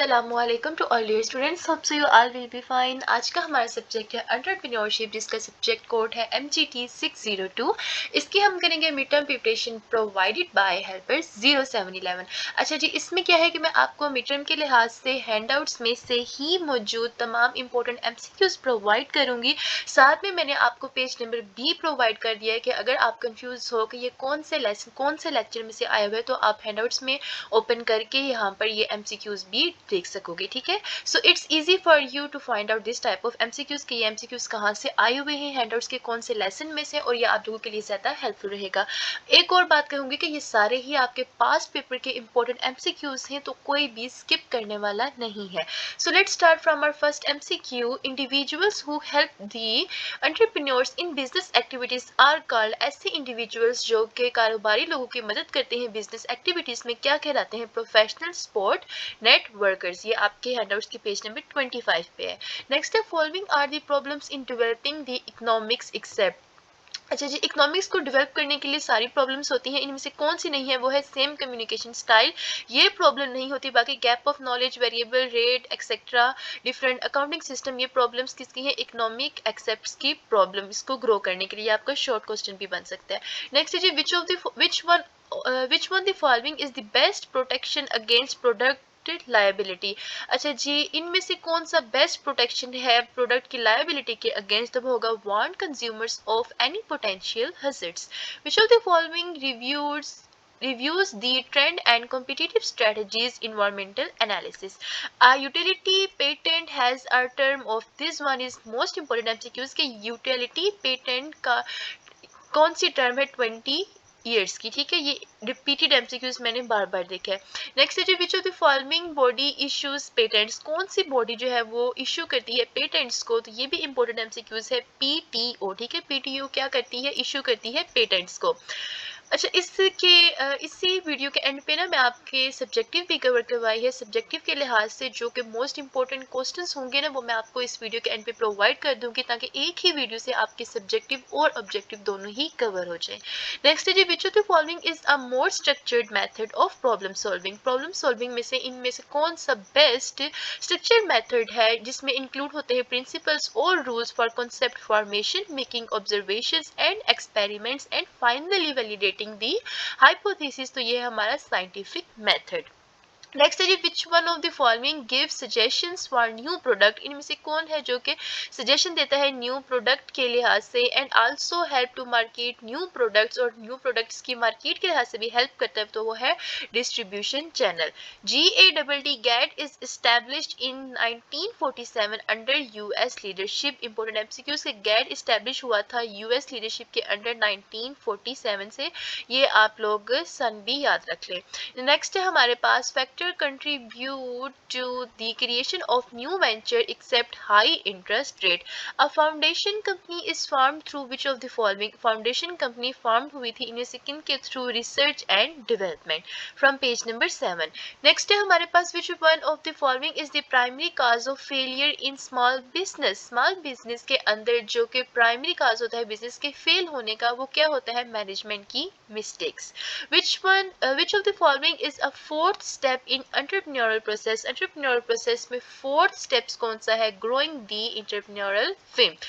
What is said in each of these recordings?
अस्सलामुअलैकुम to all dear students, hope so you all will be fine. आज का हमारा सब्जेक्ट है एंटरप्रेन्योरशिप, जिसका सब्जेक्ट कोड है MGT 602। इसकी हम करेंगे mid term preparation provided by helpers 0711। अच्छा जी, इसमें क्या है कि मैं आपको मिड टर्म के लिहाज से हैंडआउट्स में से ही मौजूद तमाम इंपॉर्टेंट MCQs प्रोवाइड करूंगी। साथ में मैंने आपको पेज नंबर भी प्रोवाइड कर दिया है कि अगर आप कंफ्यूज हो कि ये कौन से लेसन कौन से लेक्चर में से आए हुए, तो आप हैंडआउट्स में ओपन करके यहाँ पर ये MCQs भी देख सकोगे। ठीक है, so it's easy for you to find out this type of MCQs कि ये MCQs कहाँ से आए हुए हैं, हैंडआउट्स के कौन से लेसन में से, और ये आप लोगों के लिए ज़्यादा हेल्पफुल रहेगा। एक और बात कहूँगी कि ये सारे ही आपके पास्ट पेपर के इंपॉर्टेंट MCQs हैं, तो कोई भी स्किप करने वाला नहीं है। So let's start from our first MCQ। Individuals who help the entrepreneurs in business activities are called. ऐसे इंडिविजुअल्स जो कि कारोबारी लोगों की मदद करते हैं बिजनेस एक्टिविटीज में, क्या कहलाते हैं? Professional sport networkers. ये आपके हैंडआउट्स के पेज नंबर 25 पे है। नेक्स्ट है, following are the problems in developing the economics except. अच्छा जी, इकोनॉमिक्स को डेवलप करने के लिए सारी प्रॉब्लम्स होती हैं, इनमें से कौन सी नहीं है? वो है सेम कम्युनिकेशन स्टाइल। ये प्रॉब्लम नहीं होती। बाकी gap of knowledge, variable rate etcetera, different accounting system, ये प्रॉब्लम्स किसकी है? इकोनॉमिक एक्सेप्ट्स की प्रॉब्लम। इसको ग्रो करने के लिए आपका शॉर्ट क्वेश्चन भी बन सकता है। नेक्स्ट है जी, which one the following is the best protection against product liability. अच्छा जी, इनमें से कौन सा बेस्ट प्रोटेक्शन है प्रोडक्ट की लायबिलिटी के अगेंस्ट? तब होगा warn consumers of any potential hazards. Which of the following reviews the trend and competitive strategies environmental analysis. A utility patent has a term of this one is most important MCQs के utility patent का कौन सी term है? 20 years की। ठीक है, ये repeated MCQs मैंने बार बार देखा है। नेक्स्ट है जी, which of the following body issues patents. कौन सी बॉडी जो है वो इश्यू करती है पेटेंट्स को? तो ये भी इंपॉर्टेंट MCQs है, PTO। ठीक है, PTO क्या करती है? इश्यू करती है पेटेंट्स को। अच्छा, इसी वीडियो के एंड पे ना मैं आपके सब्जेक्टिव भी कवर करवाई है। सब्जेक्टिव के लिहाज से जो कि मोस्ट इंपॉर्टेंट क्वेश्चंस होंगे ना, वो मैं आपको इस वीडियो के एंड पे प्रोवाइड कर दूंगी, ताकि एक ही वीडियो से आपके सब्जेक्टिव और ऑब्जेक्टिव दोनों ही कवर हो जाए। नेक्स्ट है जी, which of the following is a more structured method of problem solving. Problem solving में से इनमें से कौन सा बेस्ट स्ट्रक्चर्ड मेथड है, जिसमें इंक्लूड होते हैं प्रिंसिपल्स और rules for concept formation, making observations and experiments and finally validating the hypothesis. तो ये है हमारा साइंटिफिक मेथड। नेक्स्ट है जी, which one of the following give suggestions for new product. इनमें से कौन है जो कि सजेशन देता है न्यू प्रोडक्ट के लिहाज से, and also help to market new products, और न्यू प्रोडक्ट्स की मार्केट के लिहाज से भी हेल्प करता है? तो वो है distribution channel. GATT GATT is established in 1947 under US leadership. Important MCQs के गैट इस्टेब्लिश हुआ था US लीडरशिप के अंडर 1947 से। ये आप लोग सन भी याद रख लें। नेक्स्ट है हमारे पास, factor contribute to the creation of new venture except high interest rate. A foundation company is formed through which of the following? Foundation company formed हुई थी इनमें से किन के through? research and development, from page number 7. next है हमारे पास, which one of the following is the primary cause of failure in small business. small business के अंदर जो कि primary cause होता है business के fail होने का, वो क्या होता है? management की mistakes. which of the following is a fourth step in entrepreneurial process. entrepreneurial process में fourth steps कौन सा है? growing the entrepreneurial firm.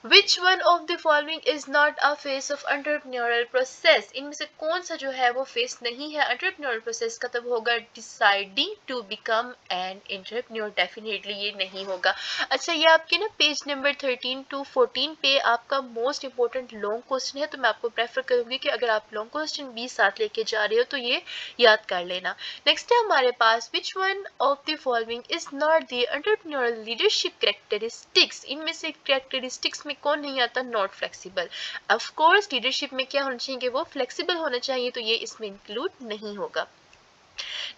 Which one of the following is not a phase of entrepreneurial process. इनमें से कौन सा जो है वो फेस नहीं है entrepreneurial process का? तब होगा deciding to become an entrepreneur. Definitely ये नहीं होगा। अच्छा, ये आपके ना पेज नंबर 13 to 14 पे आपका मोस्ट इंपॉर्टेंट लॉन्ग क्वेश्चन है, तो मैं आपको प्रेफर करूंगी कि अगर आप लॉन्ग क्वेश्चन भी साथ लेके जा रहे हो तो ये याद कर लेना। नेक्स्ट है हमारे पास, which one of the following is not the entrepreneurial leadership characteristics. इनमें से characteristics में कौन नहीं आता? Not flexible. Of course leadership में क्या होना चाहिए? वो फ्लेक्सिबल होना चाहिए, तो ये इसमें इंक्लूड नहीं होगा।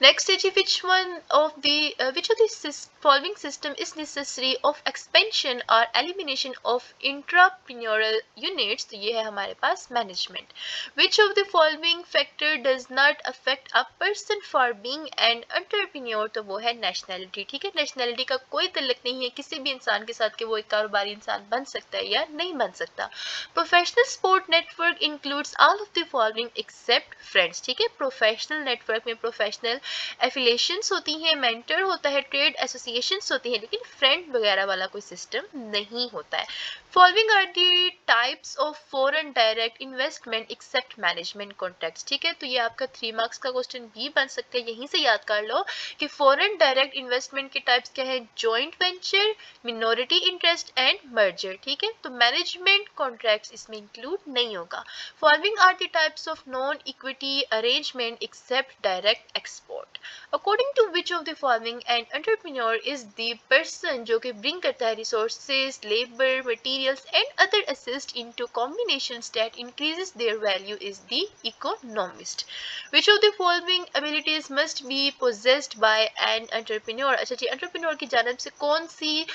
नेक्स्ट है जी, which of the following system is necessary of expansion or elimination of intrapreneurial units. तो ये है हमारे पास management. which of the following factor does not affect a person for being an entrepreneur. तो वो है नेशनैलिटी। ठीक है, नेशनैलिटी का कोई तल्लुक नहीं है किसी भी इंसान के साथ कि वो एक कारोबारी इंसान बन सकता है या नहीं बन सकता। Professional support network includes all of the following except friends. ठीक है, प्रोफेशनल नेटवर्क में प्रोफेशनल पर्सनल एफिलिएशंस होती हैं, मेंटर होता है, ट्रेड एसोसिएशंस होती हैं, लेकिन फ्रेंड वगैरह वाला कोई सिस्टम नहीं होता है। Following are the types of foreign direct investment except management contracts. ठीक है, तो ये आपका 3 मार्क्स का क्वेश्चन भी बन सकता है, यहीं से याद कर लो कि फॉरेन डायरेक्ट इन्वेस्टमेंट के टाइप्स क्या है, joint venture, minority interest and merger. ठीक है, तो मैनेजमेंट कॉन्ट्रैक्ट्स इसमें इंक्लूड नहीं होगा। Following are the types of non equity arrangement except direct export. According to which of the following an entrepreneur is the person जो कि bring करता है resources, labour, materials and other assist into combinations that increases their value is the economist. Which of the following abilities must be possessed by an entrepreneur? अच्छा जी, entrepreneur की जानब से कौन सी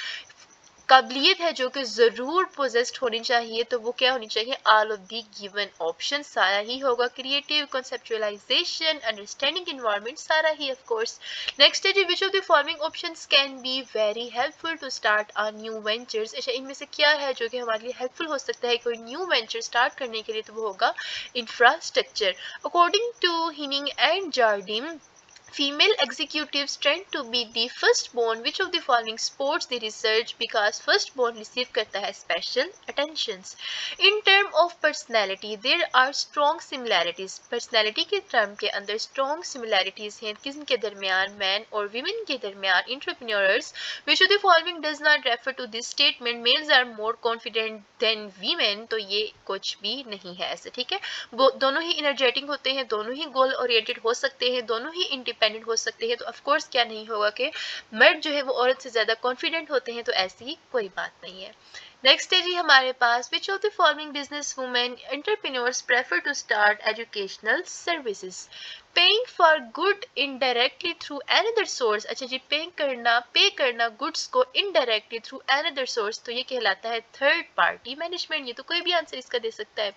काबिलियत है जो कि ज़रूर पोजेस्ड होनी चाहिए, तो वो क्या होनी चाहिए, all of the given option सारा ही होगा। क्रिएटिव, कंसेप्चुअलाइजेशन, अंडरस्टैंडिंग इन्वायरमेंट, सारा ही ऑफ कोर्स। नेक्स्ट है जी, which of the following options can be very helpful to start a new ventures. अच्छा, इनमें से क्या है जो कि हमारे लिए हेल्पफुल हो सकता है कोई न्यू वेंचर स्टार्ट करने के लिए, तो वो होगा infrastructure. According to Hennig and Jardim, female executives tend to be the firstborn. Which of the following supports the research? Because firstborn receive करता है special attentions. In term of personality, there are strong similarities. Personality के term के अंदर strong similarities हैं किसके दरमियान, man और women के दरमियान, entrepreneurs. Which of the following does not refer to this statement? Males are more confident than women. तो ये कुछ भी नहीं है ऐसे, ठीक है। वो दोनों ही एनर्जेटिक होते हैं, दोनों ही गोल ओरिएंटेड हो सकते हैं, दोनों ही इंडिपेंडेंट हो सकते हैं, तो ऑफ कोर्स क्या नहीं होगा कि मर्द जो है वो औरत से ज़्यादा कॉन्फिडेंट होते हैं, तो ऐसी कोई बात नहीं है। नेक्स्ट है जी हमारे पास, which of the following business women entrepreneurs prefer to start educational services? Paying for good indirectly through another source. अच्छा जी, पे करना गुड्स को इनडायरेक्टली थ्रू अनदर सोर्स, तो ये कहलाता है थर्ड पार्टी मैनेजमेंट। ये तो कोई भी आंसर इसका दे सकता है।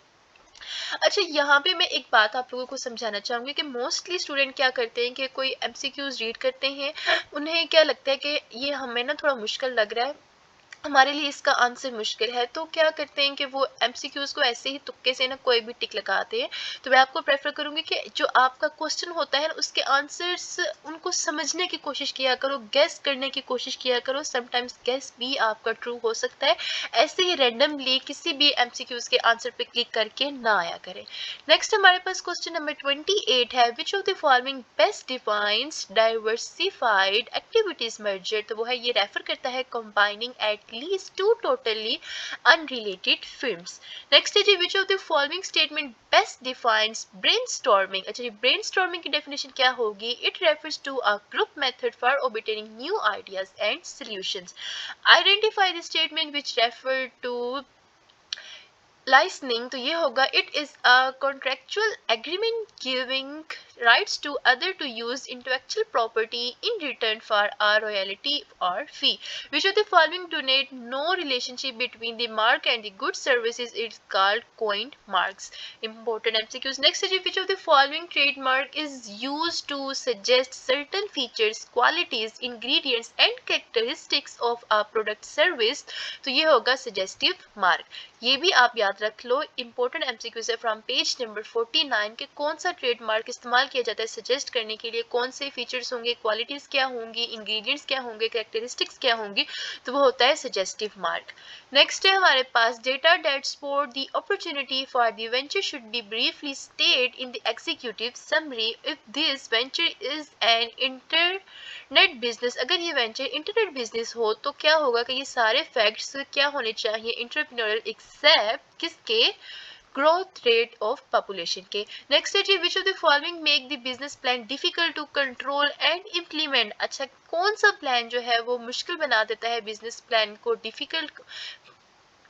अच्छा, यहाँ पे मैं एक बात आप लोगों को समझाना चाहूँगी कि मोस्टली स्टूडेंट क्या करते हैं कि कोई एमसीक्यूज रीड करते हैं, उन्हें क्या लगता है कि ये हमें ना थोड़ा मुश्किल लग रहा है, हमारे लिए इसका आंसर मुश्किल है, तो क्या करते हैं कि वो एमसीक्यूज को ऐसे ही तुक्के से ना कोई भी टिक लगाते हैं। तो मैं आपको प्रेफर करूंगी कि जो आपका क्वेश्चन होता है उसके आंसर्स उनको समझने की कोशिश किया करो, गेस करने की कोशिश किया करो। समटाइम्स गेस भी आपका ट्रू हो सकता है, ऐसे ही रैंडमली किसी भी एमसीक्यूज के आंसर पे क्लिक करके ना आया करें। नेक्स्ट हमारे पास क्वेश्चन नंबर 28 है, which of the following best defines diversified activities merger? तो वो है, ये रेफर करता है combining at least two totally unrelated firms. Next है जी, which of the following statement best defines brainstorming? अच्छा जी, brainstorming की definition क्या होगी? It refers to a group method for obtaining new ideas and solutions. Identify the statement which refer to licensing, तो ये होगा, it is a contractual agreement giving rights to other to use intellectual property in return for a royalty or fee. Which of the following donate no relationship between the mark and the good services is called coined marks? Important MCQs. Next is, which of the following trademark is used to suggest certain features, qualities, ingredients and characteristics of a product service? तो ये होगा suggestive mark. ये भी आप याद रख लो, important MCQ है from page number 49 के कौन सा ट्रेडमार्क इस्तेमाल किया जाता है सजेस्ट करने के लिए, कौन से फीचर्स होंगे, क्वालिटीज क्या होंगी, इंग्रेडिएंट्स क्या होंगे, कैरेक्टरिस्टिक्स क्या होंगी, तो वो होता है सजेस्टिव मार्क। नेक्स्ट है हमारे पास, data that support the opportunity for the venture should be briefly state in the executive summary if this venture is an internet business. अगर ये वेंचर इंटरनेट बिजनेस हो तो क्या होगा कि ये सारे फैक्ट्स क्या होने चाहिए, एंटरप्रेन्योरियल एक्सेप्ट किसके, ग्रोथ रेट ऑफ पॉपुलेशन के। नेक्स्ट है जी, which of the following make the business plan difficult to control and implement? अच्छा, कौन सा प्लान जो है वो मुश्किल बना देता है बिजनेस प्लान को,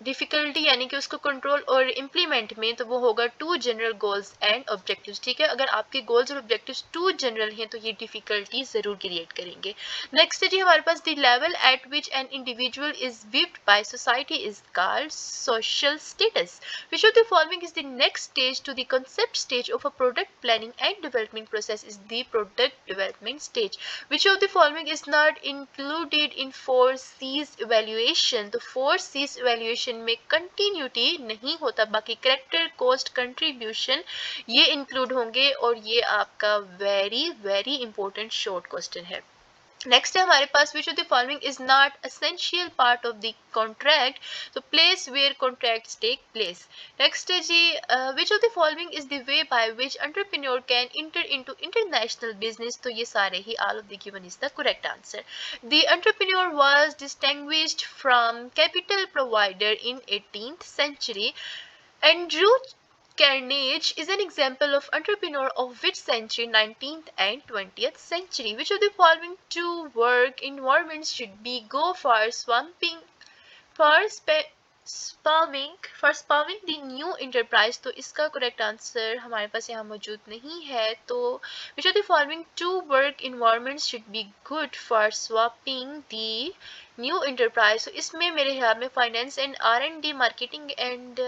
डिफिकल्टी यानी कि उसको कंट्रोल और इम्प्लीमेंट में, तो वो होगा to general goals and objectives. ठीक है, अगर आपके गोल्स और ऑब्जेक्टिव्स टू जनरल हैं तो ये डिफिकल्टी जरूर क्रिएट करेंगे। नेक्स्ट है जी हमारे पास, the level at which an individual is viewed by society is called social status. Which of the following is the next stage to the concept stage of a product planning and development process is the product development stage. Which of the following is not included in 4 C's evaluation? तो 4 C's evaluation operation में continuity नहीं होता, बाकी character, cost, contribution ये include होंगे और ये आपका very very important short question है। नेक्स्ट है हमारे पास which of the following is not essential part of the contract, तो place where contracts take place. Next है जी which of the following is the way by which entrepreneur can enter into international business, तो ये सारे ही all of the given is the correct answer. The entrepreneur was distinguished from capital provider in 18th century. Andrew Carnegie is an example of entrepreneur of which century? 19th and 20th century. Which of the following two work environments should be go for swamping, for spawning the new enterprise? तो इसका correct answer हमारे पास यहाँ मौजूद नहीं है। तो which of the following two work environments should be good for swapping the new enterprise, तो इसमें मेरे ख्याल में finance and R&D, marketing and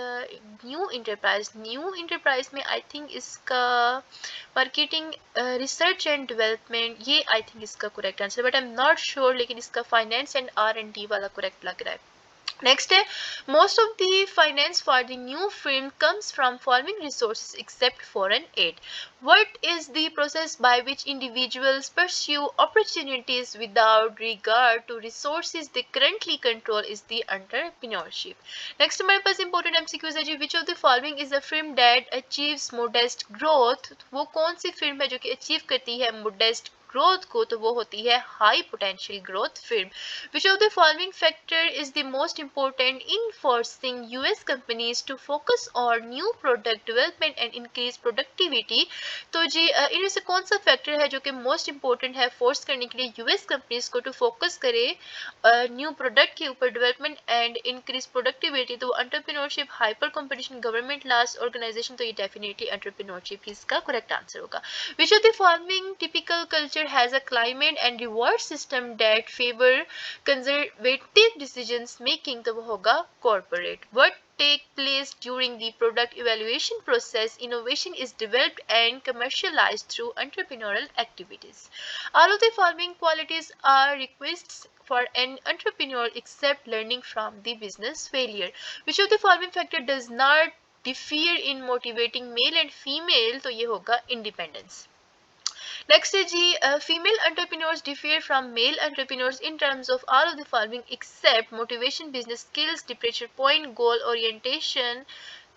new enterprise में आई थिंक इसका मार्केटिंग, रिसर्च एंड डेवलपमेंट, ये आई थिंक इसका correct answer, but I am not sure, लेकिन इसका फाइनेंस एंड R&D वाला करेक्ट लग रहा है। नेक्स्ट है most of the finance for the new firm comes from following resources except foreign aid. What is the process by which individuals pursue opportunities without regard to resources they currently control is the entrepreneurship. Next हमारे पास important MCQs है जी, which of the following is a film that achieves modest growth, वो कौन सी film है जो कि achieve करती है modest growth को, तो वो होती है high potential growth firm. Which of the following factor is the most important in forcing US companies to focus on new product development and increase productivity, तो जी इनमें से कौन सा फैक्टर है जो कि मोस्ट इंपॉर्टेंट है फोर्स करने के लिए यूएस कंपनीज को टू फोकस करे न्यू प्रोडक्ट के ऊपर डेवलपमेंट एंड इंक्रीज प्रोडक्टिविटी, तो entrepreneurship, hyper competition, government last organisation, तो ये डेफिनेटली एंटरप्रेन्योरशिप इसका करेक्ट आंसर होगा। Which of the following typical culture has a climate and reward system that favor conservative decisions making, तो वो होगा corporate. What take place during the product evaluation process? Innovation is developed and commercialized through entrepreneurial activities. All of the following qualities are requisites for an entrepreneur except learning from the business failure. Which of the following factor does not differ in motivating male and female, तो ये होगा independence. Next is जी female entrepreneurs differ from male entrepreneurs in terms of all of the following except motivation, business skills, departure point, goal orientation,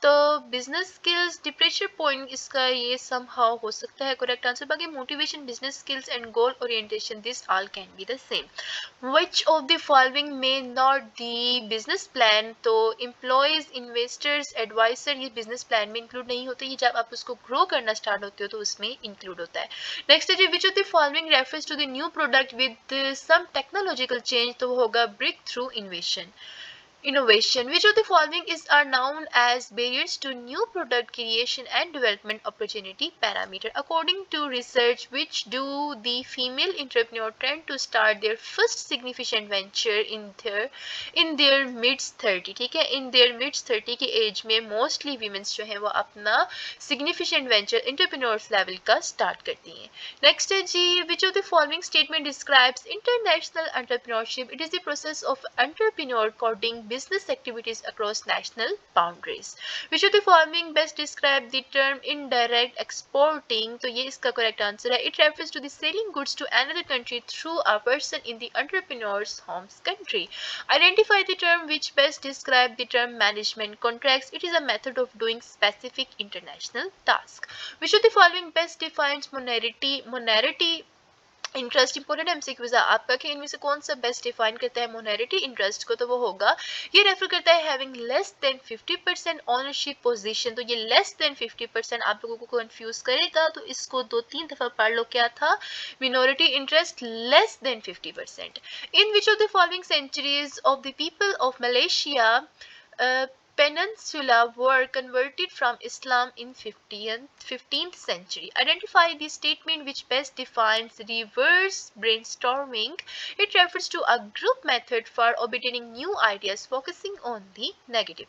तो business skills, डिप्रेशर point, इसका ये somehow हो सकता है करेक्ट आंसर, बाकी motivation, business skills and goal orientation this all can be the same. Which of the following may not the business plan, तो employees, investors, adviser ये business plan में include नहीं होते, ये जब आप उसको ग्रो करना स्टार्ट होते हो तो उसमें इंक्लूड होता है। नेक्स्ट है जी which of the following refers to the new product with some technological change, तो वो होगा breakthrough innovation. Which of the following is are known as barriers to new product creation and development opportunity parameter? According to research, which do the female entrepreneur tend to start their first significant venture in their mid 30, ठीक है, in their mid 30 की as में mostly women's जो है वो अपना significant venture entrepreneurs level का start करती हैं। नेक्स्ट है जी which of the following statement describes international entrepreneurship? It is the process of entrepreneur coding business activities across national boundaries. Which of the following best describe the term indirect exporting? तो ये इसका correct answer है. It refers to the selling goods to another country through a person in the entrepreneur's home country. Identify the term which best describe the term management contracts. It is a method of doing specific international task. Which of the following best defines monetarity interest? Important MCQs है आपका कि इनमें से कौन सा best define करता है monetary interest को, तो वो होगा ये रेफर करता है having less than 50% ownership position. तो ये लेस देन 50% आप लोगों को कंफ्यूज करेगा, तो इसको 2-3 दफा पढ़ लो, क्या था minority interest less than 50%। In which of the following centuries of the people of Malaysia Peninsula were converted from Islam in 15th century. Identify the statement which best defines reverse brainstorming. It refers to a group method for obtaining new ideas focusing on the negative.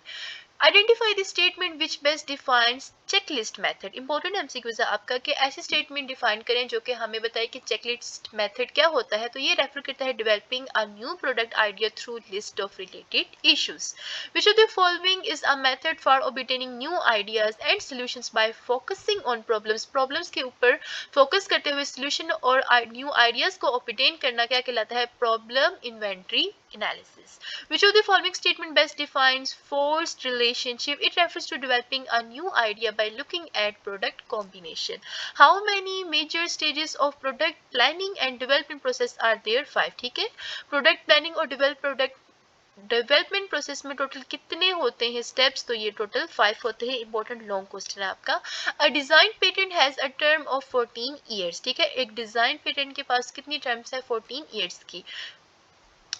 Identify the statement which best defines checklist method. Important MCQs है आपका कि ऐसे statement define करें जो कि हमें बताए कि चेकलिस्ट मेथड क्या होता है। तो ये रेफर करता है developing a new product idea through list of related issues. Which of the following is a method for obtaining new ideas and solutions bye focusing on problems के ऊपर फोकस करते हुए सोल्यूशन और न्यू आइडियाज को obtain करना क्या कहलाता है? Problem inventory analysis. Which of the following statement best defines forced relationship? It refers to developing a new idea by looking at product combination. How many major stages of product planning and development process are there? 5. ठीक है, product planning और development process में total कितने होते हैं steps? तो ये total 5 होते हैं। इंपॉर्टेंट लॉन्ग क्वेश्चन है आपका। अ design patent has a term of 14 years. ठीक है, एक डिजाइन पेटेंट के पास कितनी टर्म्स है? 14 ईयर्स की।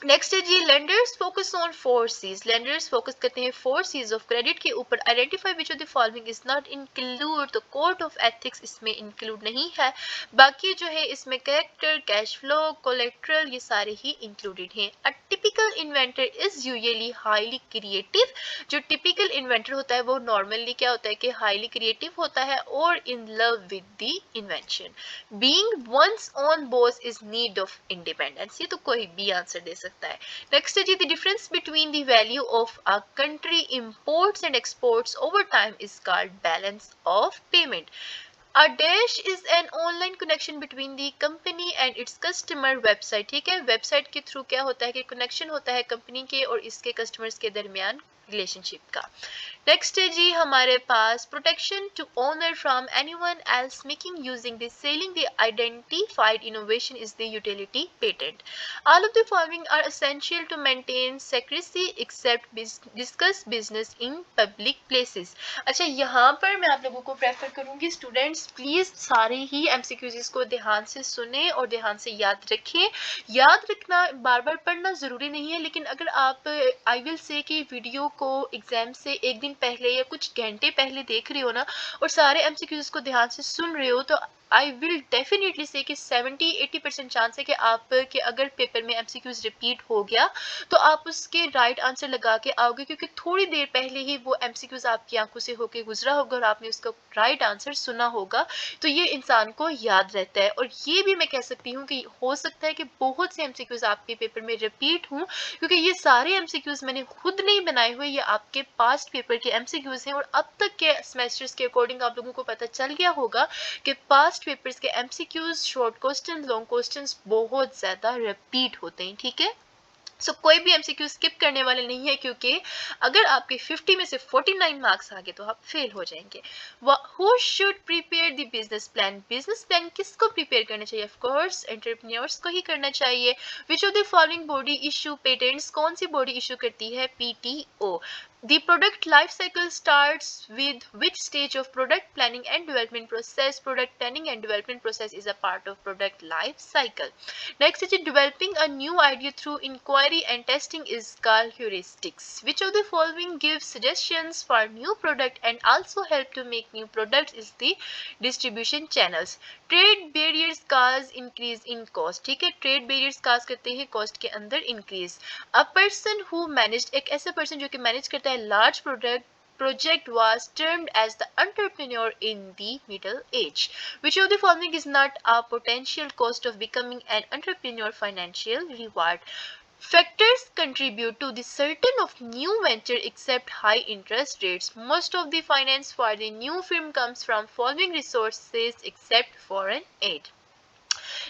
नेक्स्ट है जी, lenders focus on 4 C's. Lenders focus करते हैं 4 सीज ऑफ क्रेडिट के ऊपर। Identify which of the following is not include. तो कोड ऑफ एथिक्स इसमें इंक्लूड नहीं है, बाकी जो है इसमें कैरेक्टर, कैश फ्लो, कोलेट्रल ये सारे ही इंक्लूडेड हैं। A typical inventor is usually highly creative. जो टिपिकल इन्वेंटर होता है वो नॉर्मली क्या होता है कि हाईली क्रिएटिव होता है और in love with the invention. Being one's own boss is need of independence. ये तो कोई भी आंसर दे सकता है। नेक्स्ट है जी, the difference between the value of a country imports and exports over time is called balance of payment. A dash is an online connection between the company and its customer website। ठीक है, website के through क्या होता है कि connection होता है company के और इसके कस्टमर्स के दरमियान रिलेशनशिप का। नेक्स्ट है जी हमारे पास protection to owner from anyone else making using the selling the identified innovation is the utility patent. All of the following are essential to maintain secrecy except discuss business in public places. अच्छा, यहाँ पर मैं आप लोगों को prefer करूंगी students please सारे ही MCQs को ध्यान से सुने और ध्यान से याद रखें। याद रखना बार बार पढ़ना जरूरी नहीं है, लेकिन अगर आप आई विल से कि वीडियो को एग्जाम से एक दिन पहले या कुछ घंटे पहले देख रहे हो ना और सारे एमसीक्यूज को ध्यान से सुन रहे हो, तो आई विल डेफिनेटली से कि 70-80% चांस है कि आप के अगर पेपर में एमसीक्यूज रिपीट हो गया तो आप उसके राइट आंसर लगा के आओगे, क्योंकि थोड़ी देर पहले ही वो एमसीक्यूज आपकी आंखों से होके गुजरा होगा और आपने उसका राइट आंसर सुना होगा। तो ये इंसान को याद रहता है। और ये भी मैं कह सकती हूँ कि हो सकता है कि बहुत से एमसीक्यूज आपके पेपर में रिपीट हों, क्योंकि ये सारे एमसीक्यूज मैंने खुद नहीं बनाए हुए, ये आपके पास्ट पेपर के एमसीक्यूज हैं। और अब तक के सेमेस्टर्स के अकॉर्डिंग आप लोगों को पता चल गया होगा कि पास्ट पेपर्स के MCQs, short question, long questions बहुत ज्यादा रिपीट होते हैं। ठीक है, कोई भी एमसीक्यू स्किप करने वाले नहीं है, क्योंकि अगर आपके 50 में से 49 मार्क्स आ गए तो आप फेल हो जाएंगे। Who should prepare the business plan. Business plan किसको प्रिपेयर करना चाहिए? ऑफ कोर्स एंटरप्रेन्योर्स को ही करना चाहिए। विच of the following body issue patents. कौन सी बॉडी इशू करती है? PTO. The product life cycle starts with which stage of product planning and development process? Product planning and development process is a part of product life cycle. Next is developing a new idea through inquiry and testing is called heuristics. Which of the following gives suggestions for new product and also help to make new products is the distribution channels. Trade barriers cause increase in cost। ठीक है, trade barriers काज करते हैं cost के अंदर increase. A person who managed, एक ऐसा person जो कि मैनेज करता है large project was termed as the entrepreneur in the middle age. Which of the following is not a potential cost of becoming an entrepreneur? Financial reward. Factors contribute to the certain of new venture except high interest rates. Most of the finance for the new firm comes from following resources except foreign aid.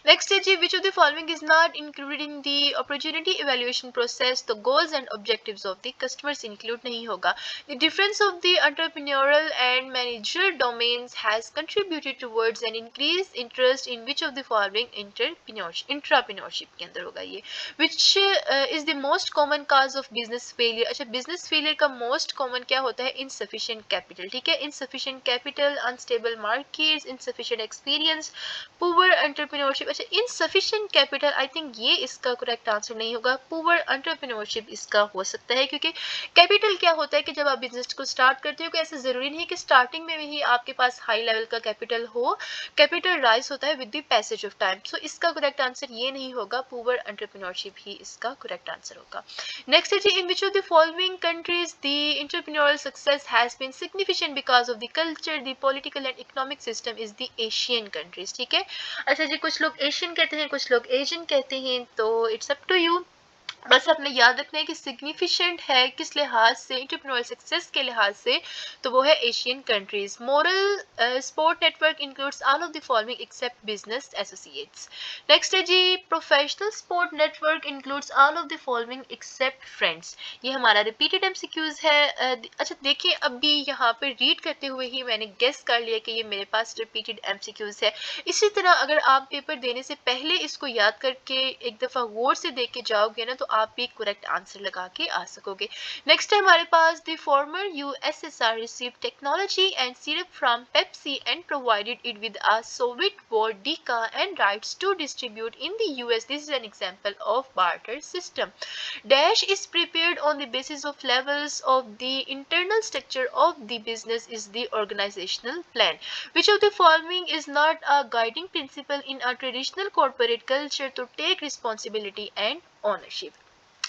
Next is which of the following is not included in the opportunity evaluation process? The goals and objectives of the customers include नहीं होगा। The difference of the entrepreneurial and managerial domains has contributed towards an increased interest in which of the following? Intrapreneurship के अंदर होगा ये। Which is the most common cause of business failure? अच्छा, business failure का most common क्या होता है? Insufficient capital। ठीक है, insufficient capital, unstable markets, insufficient experience, poor entrepreneurship entrepreneurship, अच्छा इनसफिशिएंट कैपिटल, आई थिंक ये इसका करेक्ट आंसर नहीं होगा, पुअर एंटरप्रेन्योरशिप इसका हो सकता है, क्योंकि कैपिटल क्या होता है कि जब आप बिजनेस को स्टार्ट करते हो कि ऐसा जरूरी नहीं है कि स्टार्टिंग में ही आपके पास हाई लेवल का कैपिटल हो, कैपिटल राइज होता है with the passage of time. So इसका करेक्ट आंसर ये नहीं होगा, पुअर एंटरप्रेन्योरशिप ही इसका करेक्ट आंसर होगा। नेक्स्ट है जी, in which of the following countries the entrepreneurial success has been significant because of the culture, the political and economic system is the Asian countries. ठीक है, अच्छा जी, कुछ लोग एशियन कहते हैं, कुछ लोग एशियन कहते हैं, तो इट्स अप टू यू। बस आपने याद रखना है कि सिग्निफिकेंट है किस लिहाज से, एंटरप्रेन्योरल सक्सेस के लिहाज से, तो वो है Asian countries. Moral support network includes all of the following except business associates. Next है जी, professional support network includes all of the following except friends. ये हमारा रिपीटेड एमसीक्यूज है। अच्छा देखिए, अभी यहाँ पे रीड करते हुए ही मैंने गेस कर लिया कि ये मेरे पास रिपीटेड एमसीक्यूज है। इसी तरह अगर आप पेपर देने से पहले इसको याद करके एक दफा गौर से देख के जाओगे ना, तो आप भी करेक्ट आंसर लगा के आ सकोगे। नेक्स्ट है हमारे पास, the former USSR receive technology and syrup from Pepsi and provided it with a Soviet vodka and rights to distribute in the US. This is an example of barter system. Dash is prepared on the basis of levels of the internal structure of the business is the organizational plan. Which of the following is not a guiding principle in a traditional corporate culture to take responsibility and ownership?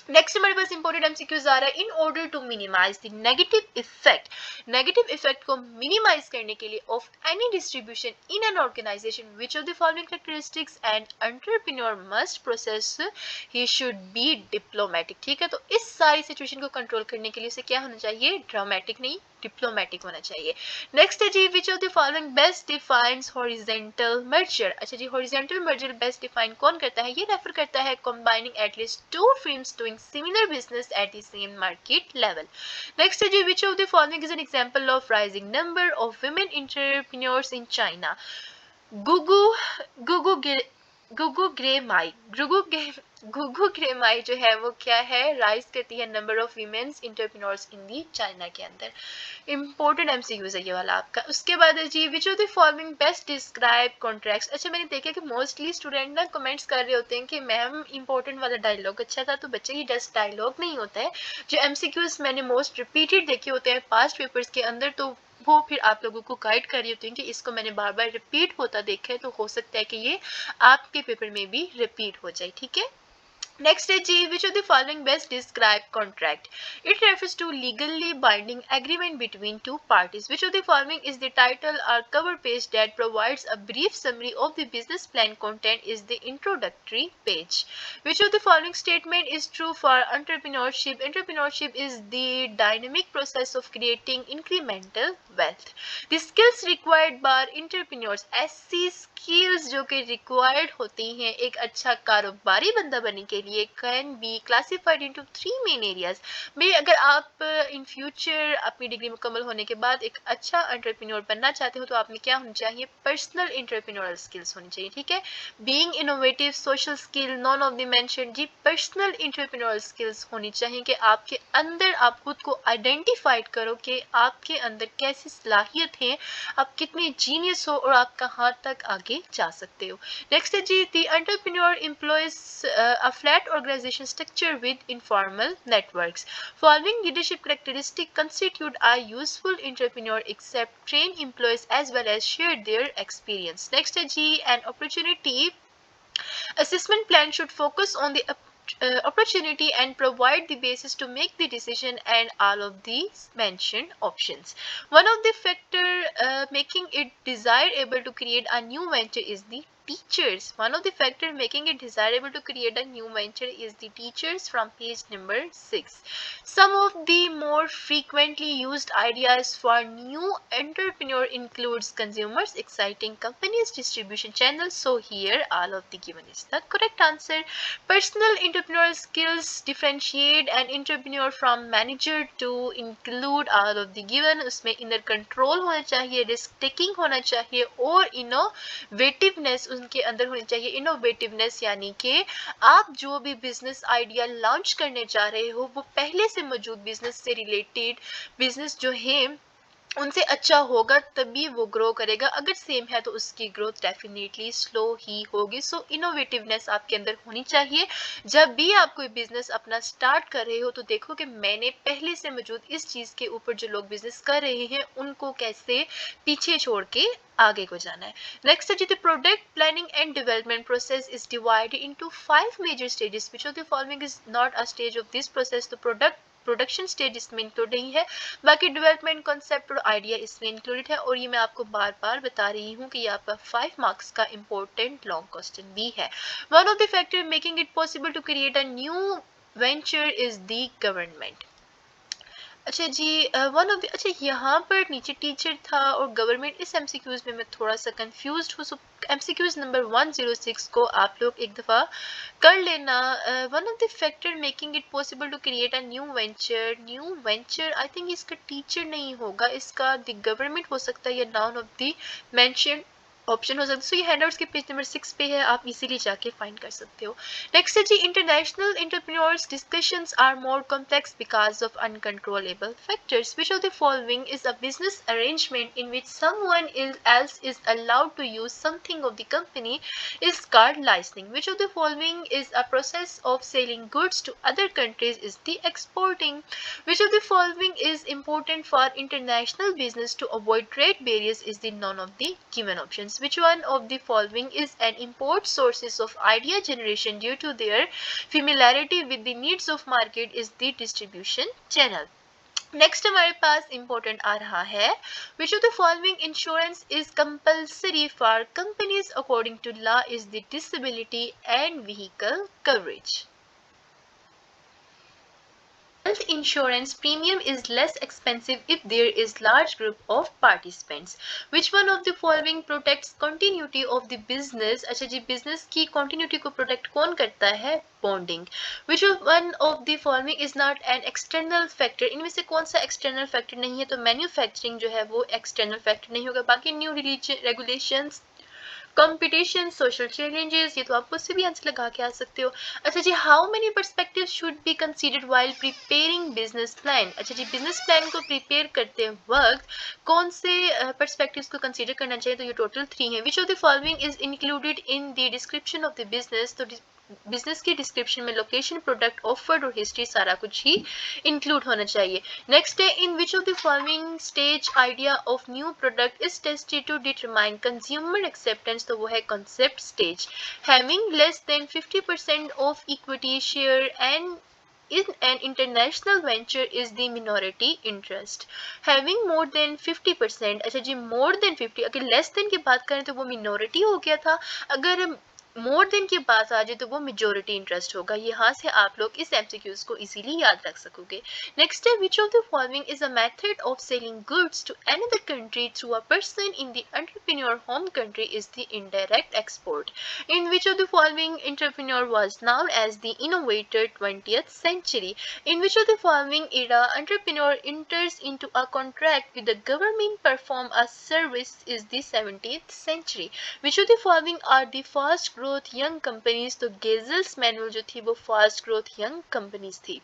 Next हमारे पास important MCQs आ रहा है। In order to minimise the negative effect को minimise करने के लिए of any distribution in an organisation, which of the following characteristics and entrepreneur must process, he should be diplomatic. ठीक है, तो इस सारी सिचुएशन को कंट्रोल करने के लिए उसे क्या होना चाहिए, ड्रामेटिक नहीं डिप्लोमेटिक होना चाहिए। नेक्स्ट है जी, which of the following best defines horizontal merger. अच्छा जी, हॉरिजॉन्टल मर्जर बेस्ट डिफाइन कौन करता है, ये रेफर करता है combining at least two firms doing similar business at the same market level. Next है जी, which of the following is an example of rising number of women entrepreneurs in China? गुगु गुगु गुगु ग्रेमाई गुगु ग्रेमाई जो है वो क्या है, राइज करती है number of women's entrepreneurs in the China के अंदर। इंपॉर्टेंट एमसीक्यूज है ये वाला आपका। उसके बाद है जी, which of the following best describe contracts. अच्छा मैंने देखा कि मोस्टली स्टूडेंट ना कमेंट्स कर रहे होते हैं कि मैम इंपॉर्टेंट वाला डायलॉग अच्छा था, तो बच्चे ये जस्ट डायलॉग नहीं होता है। जो एमसीक्यूज मैंने मोस्ट रिपीटेड देखे होते हैं पास्ट पेपर्स के अंदर, तो वो फिर आप लोगों को गाइड कर रही होती हैं कि इसको मैंने बार बार रिपीट होता देखा है, तो हो सकता है कि ये आपके पेपर में भी रिपीट हो जाए। ठीक है, next is G, which of the following best describe contract? It refers to legally binding agreement between two parties. Which of the following is the title or cover page that provides a brief summary of the business plan content is the introductory page. Which of the following statement is true for entrepreneurship? Entrepreneurship is the dynamic process of creating incremental wealth. The skills required by entrepreneurs, ऐसी skills जो कि required होती हैं एक अच्छा कारोबारी बंदा बनने के लिए, can be classified into 3 main areas. भाई अगर आप इन फ्यूचर अपनी डिग्री मुकम्मल होने के बाद एक अच्छा एंटरप्रेन्योर बनना चाहते हो, तो आप में क्या होनी चाहिए, पर्सनल एंटरप्रेन्योरल स्किल्स होनी चाहिए। ठीक है, being innovative, social skill, none of the mention जी, पर्सनल एंटरप्रेन्योरल स्किल्स होनी चाहिए कि आपके अंदर आप खुद को आइडेंटिफाइड करो कि आपके अंदर कैसी सलाहियत है, आप कितने जीनियस हो और आप कहाँ तक आगे जा सकते हो। नेक्स्ट है जी, the entrepreneur employs a flat organization structure with informal networks. Following leadership characteristics constitute a useful entrepreneur except train employees as well as share their experience. Next is G, an opportunity assessment plan should focus on the opportunity and provide the basis to make the decision and all of these mentioned options. One of the factor making it desirable to create a new venture is the teachers. One of the factor making it desirable to create a new venture is the teachers from page number 6. Some of the more frequently used ideas for new entrepreneur includes consumers, exciting companies, distribution channels. So here all of the given is the correct answer. Personal entrepreneurial skills differentiate an entrepreneur from manager to include all of the given. उसमें inner control होना चाहिए, risk taking होना चाहिए और innovativeness उनके अंदर होनी चाहिए। इनोवेटिवनेस यानी कि आप जो भी बिजनेस आइडिया लॉन्च करने जा रहे हो वो पहले से मौजूद बिजनेस से रिलेटेड बिजनेस जो है उनसे अच्छा होगा तभी वो ग्रो करेगा, अगर सेम है तो उसकी ग्रोथ डेफिनेटली स्लो ही होगी। सो इनोवेटिवनेस आपके अंदर होनी चाहिए। जब भी आप कोई बिजनेस अपना स्टार्ट कर रहे हो तो देखो कि मैंने पहले से मौजूद इस चीज़ के ऊपर जो लोग बिजनेस कर रहे हैं उनको कैसे पीछे छोड़ के आगे को जाना है। नेक्स्ट है जी, the product planning and development process is divided into 5 major stages which of the following is not a stage of this process. तो प्रोडक्शन स्टेज इसमें इंक्लूड नहीं है, बाकी डेवलपमेंट कॉन्सेप्ट और आइडिया इसमें इंक्लूडेड है। और ये मैं आपको बार बार बता रही हूँ कि यहाँ पर 5 मार्क्स का इंपॉर्टेंट लॉन्ग क्वेश्चन भी है। One of the factor making it possible to create a new venture is the government. अच्छा जी, वन ऑफ द, अच्छा यहाँ पर नीचे टीचर था और गवर्नमेंट, इस एमसीक्यूज में मैं थोड़ा सा कंफ्यूज्ड हूँ। सो एमसीक्यूज नंबर 106 को आप लोग एक दफ़ा कर लेना। One of the factor making it possible to create a new venture I think इसका टीचर नहीं होगा, इसका द गवर्नमेंट हो सकता है या none of the mention option हो सकता है। सो ये हैंडआउट्स के पेज नंबर 6 पे है, आप इजीली जाके फाइंड कर सकते हो। नेक्स्ट है जी, international entrepreneurs discussions are more complex because of uncontrollable factors. Which of the following is a business arrangement in which someone else is allowed to use something of the company is called licensing. Which of the following is a process of selling goods to other countries is the exporting. Which of the following is important for international business to avoid trade barriers is the none of the given options. Which one of the following is an import sources of idea generation due to their familiarity with the needs of market is the distribution channel. Next हमारे पास important आ रहा है, which of the following insurance is compulsory for companies according to law is the disability and vehicle coverage. Health insurance premium is less expensive if there is large group of participants. Which one of the following protects continuity of the business? अच्छा जी, business की continuity को protect कौन करता है? Bonding. Which of one of the following is not an external factor? इनमें से कौन सा external factor नहीं है? तो manufacturing जो है वो external factor नहीं होगा। बाकी new regulations, competition, social challenges, ये तो आप उससे भी आंसर लगा के आ सकते हो। अच्छा जी, how many perspective should be considered while preparing business plan. अच्छा जी, बिजनेस प्लान को प्रिपेयर करते वक्त कौन से पर्सपेक्टिव्स को कंसीडर करना चाहिए? तो ये टोटल 3 है। Which of the following is included in the description of the business. तो बिजनेस की डिस्क्रिप्शन में लोकेशन, प्रोडक्ट ऑफर्ड और हिस्ट्री सारा कुछ ही इंक्लूड होना चाहिए। नेक्स्ट है, in which of the following stage idea of new product is tested to determine consumer acceptance. तो वो है concept stage. Having less than 50% of equity share and in an international venture is the minority interest. Having more than 50%, अच्छा जी more than 50, अगर less than की बात करें तो वो minority हो गया था, अगर मोर देन की बात आ जाए तो वो मेजोरिटी इंटरेस्ट होगा। यहाँ से आप लोग इस एमसीक्यूज को इजीली याद रख सकोगे। नेक्स्ट है, which of the following is a method of selling goods to another country through a person in the entrepreneur home country is the indirect export. In which of the following entrepreneur was known as the innovator 20th century. In which of the following era entrepreneur enters into a contract with the government perform a service is the 17th century. Which of the following are the fast growth young companies? तो गेजल्स manual जो थी वो fast growth young companies थी।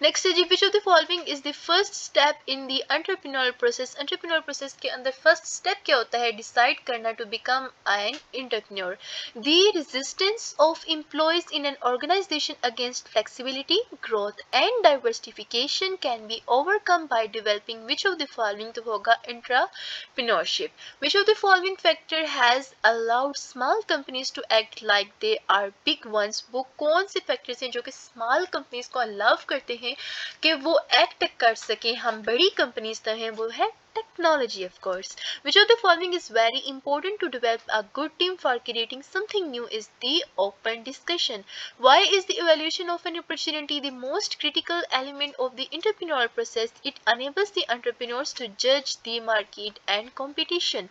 Next है जी, which of the following is the first step in the entrepreneurial process. Entrepreneur process के अंदर first step क्या होता है? डिसाइड करना to become an entrepreneur. The resistance of employees in an organization against flexibility, growth and diversification can be overcome by developing which of the following. तो होगा entrepreneurship. Which of the following factor has allowed small companies to act like they are big ones? वो कौन से factors हैं जो कि small companies को allow करते हैं कि वो एक्ट कर सकें, हम बड़ी कंपनीज तो हैं? वो है technology, of course. Which of the following is very important to develop a good team for creating something new is the open discussion. Why is the evaluation of an opportunity the most critical element of the entrepreneurial process? It enables the entrepreneurs to judge the market and competition.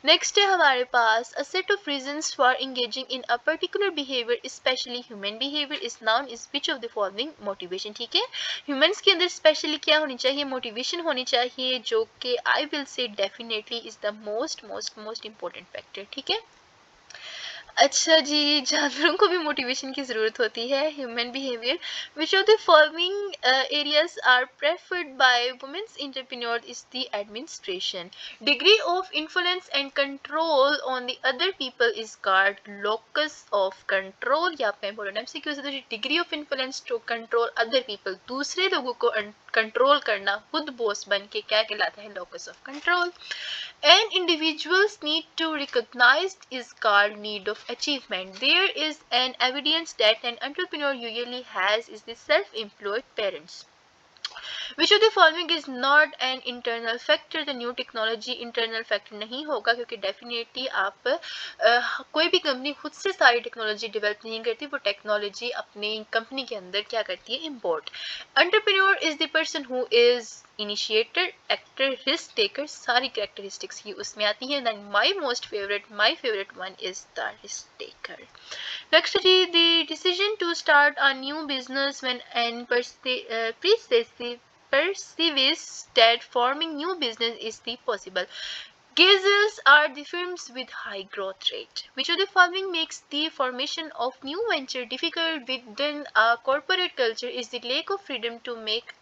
Next है हमारे पास a set of reasons for engaging in a particular behavior, especially human behavior is known as which of the following motivation. ठीक है, humans के अंदर specially क्या होनी चाहिए? Motivation होनी चाहिए, जो कि I will say definitely is the most most most important factor. ठीक है, अच्छा जी, जानवरों को भी मोटिवेशन की ज़रूरत होती है। Human behaviour, which of the following areas are preferred by women's entrepreneur is the administration. Degree of influence and control on the other people is called locus of control. या आप बोलो एमसीक्यू से, तो degree of influence to control other people, दूसरे लोगों को control करना खुद बॉस बन के, क्या कहलाता है? Locus of control. And individuals need to recognize is called need of achievement. There is an evidence that an entrepreneur usually has is the self-employed parents. Which of the following is not an internal factor? The new technology internal factor नहीं होगा, क्योंकि definitely आप कोई भी company खुद से सारी technology develop नहीं करती, वो टेक्नोलॉजी अपनी कंपनी के अंदर क्या करती है? Import. Entrepreneur is the person who is initiator, actor, risk taker, सारी कैरेक्टरिस्टिक्स ही उसमें आती है। Then my favourite one is the risk taker. Next जी, the decision to start a new business when an perceives that forming new business is the possible. Gazelles are the firms with high growth rate. Which of the following makes the formation of new venture difficult within a corporate culture is the lack of freedom to make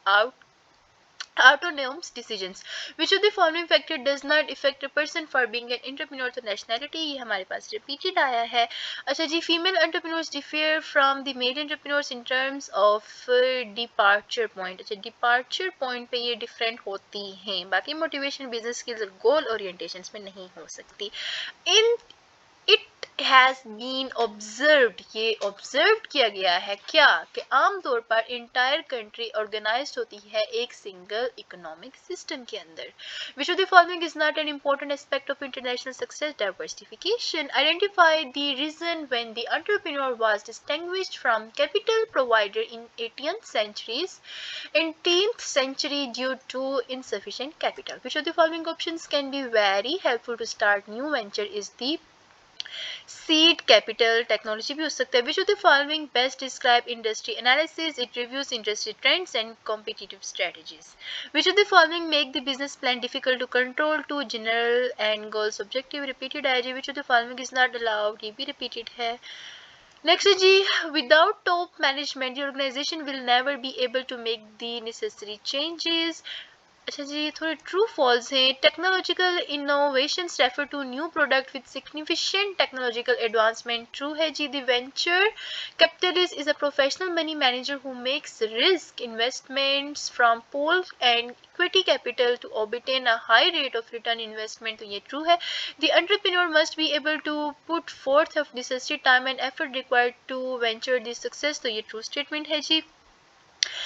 autonomous decisions. Which of the following factor does not affect a person for being an entrepreneur? तो nationality, ये हमारे पास repeated आया है। अच्छा जी, female entrepreneurs differ from the male entrepreneurs in terms of departure point. अच्छा, departure point पे ये different होती हैं, बाकी motivation, business skills और goal orientations में नहीं हो सकती। In it has been observed, ये observed किया गया है क्या, कि आमतौर पर entire country organized होती है एक single economic system के अंदर। Which of the following is not an important aspect of international success? Diversification. Identify the reason when the entrepreneur was distinguished from capital provider in 18th century due to insufficient capital. Which of the following options can be very helpful to start new venture? Is the seed capital, technology भी हो सकता है। Which of the following best describe industry analysis? It reviews industry trends and competitive strategies. Which of the following make the business plan difficult to control? To general and goals objective, repeated है जी। Which of the following is not allowed? ये भी repeated है। Next है जी, without top management the organization will never be able to make the necessary changes. अच्छा जी, थोड़े true false हैं। Technological innovations refer to new product with significant technological advancement. True है जी। The venture capitalist is a professional money manager who makes risk investments from pool and equity capital to obtain a high rate of return investment, तो ये true है। The entrepreneur must be able to put forth of necessary time and effort required to venture this success, तो ये true statement है जी।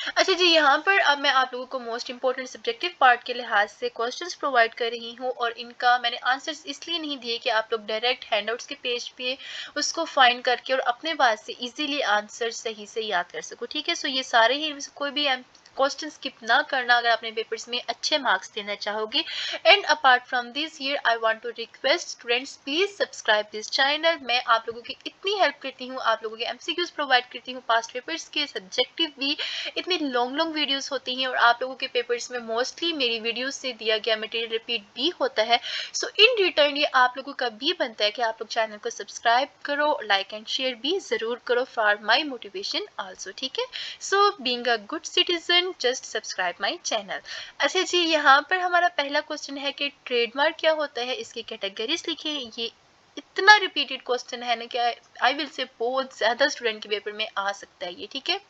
अच्छा जी, यहाँ पर अब मैं आप लोगों को मोस्ट इंपॉर्टेंट सब्जेक्टिव पार्ट के लिहाज से क्वेश्चंस प्रोवाइड कर रही हूँ, और इनका मैंने आंसर्स इसलिए नहीं दिए कि आप लोग डायरेक्ट हैंडआउट्स के पेज पे उसको फाइंड करके और अपने पास से इजीली आंसर सही से याद कर सको। ठीक है, सो ये सारे ही, इनमें से कोई भी क्वेश्चन स्किप ना करना अगर अपने पेपर्स में अच्छे मार्क्स देना चाहोगे। And apart from this here I want to request students, please subscribe this channel. मैं आप लोगों की इतनी हेल्प करती हूँ, आप लोगों के एमसीक्यूज प्रोवाइड करती हूँ, पास्ट पेपर्स के सब्जेक्टिव भी। इतनी लॉन्ग वीडियोस होती हैं और आप लोगों के पेपर्स में मोस्टली मेरी वीडियोस से दिया गया मटेरियल रिपीट भी होता है। सो इन रिटर्न ये आप लोगों का भी बनता है कि आप लोग चैनल को सब्सक्राइब करो, लाइक एंड शेयर भी ज़रूर करो फॉर माई मोटिवेशन आल्सो। ठीक है, so being a good citizen just subscribe my channel. अच्छा जी, यहाँ पर हमारा पहला क्वेश्चन है कि ट्रेडमार्क क्या होता है, इसकी कैटेगरीज लिखें। ये इतना रिपीटेड क्वेश्चन है ना, क्या आई विल से बहुत ज़्यादा स्टूडेंट के पेपर में आ सकता है ये। ठीक है,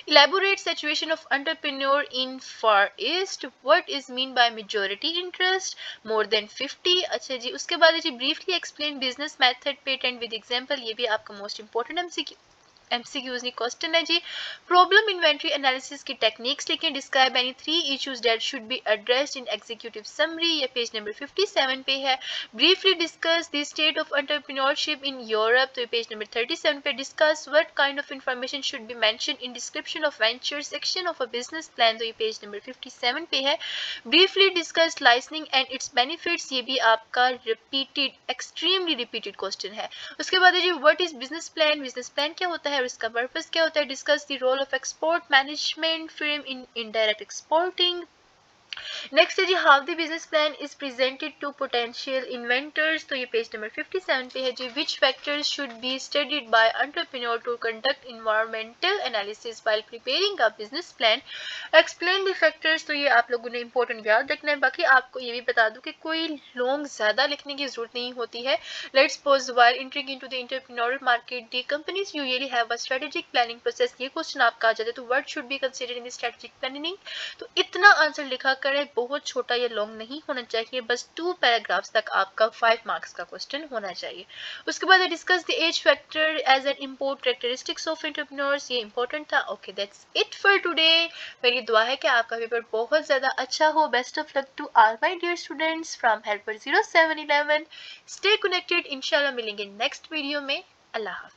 elaborate situation of entrepreneur in Far East. What is mean by majority interest? More than 50. अच्छा जी, उसके बाद जी briefly explain business method patent with example। ये भी आपका most important MCQs नहीं क्वेश्चन है जी। प्रॉब्लम इन्वेंटरी एनालिसिस की टेक्निक्स लिखें। Describe any 3 issues that should be addressed in executive summary, ये पेज नंबर 57 पे है। Briefly discuss the state of entrepreneurship in Europe, तो ये पेज नंबर 37 पे। Discuss what kind of information should be mention in description of venture section of a business plan, तो ये page number 57 पे है। Briefly discuss licensing and it's benefits, ये भी आपका रिपीटेड, एक्सट्रीमली रिपीटेड क्वेश्चन है। उसके बाद है जी what is business plan, business plan क्या होता है और इसका पर्पस क्या होता है। Discuss the role of export management firm in indirect exporting, next है जी, how the business plan is presented to potential inventors, तो ये पेज नंबर 57 पे है जी। Which factors should be studied by entrepreneur to conduct environmental analysis while preparing a business plan, explain the factors. तो ये आप लोगों ने इंपॉर्टेंट याद रखना है। बाकी आपको ये भी बता दूं कि कोई लॉन्ग ज़्यादा लिखने की जरूरत नहीं होती है। Let's pose while entering into the entrepreneurial market the companies usually have a strategic planning process, ये क्वेश्चन आपका आ जाता है तो what should be considered in the strategic planning. तो इतना आंसर लिखा करें, बहुत छोटा या लॉन्ग नहीं होना चाहिए, बस 2 पैराग्राफ्स तक आपका 5 मार्क्स का क्वेश्चन होना चाहिए। उसके बाद discuss the age factor as an import characteristics of entrepreneurs, ये इंपॉर्टेंट था। Okay, that's it for today. मेरी दुआ है कि आपका पेपर बहुत ज़्यादा अच्छा हो। Best of luck to all my dear students from helper 0711। Stay connected, इंशाल्लाह मिलेंगे नेक्स्ट वीडियो में। अल्लाह हाफ़िज़।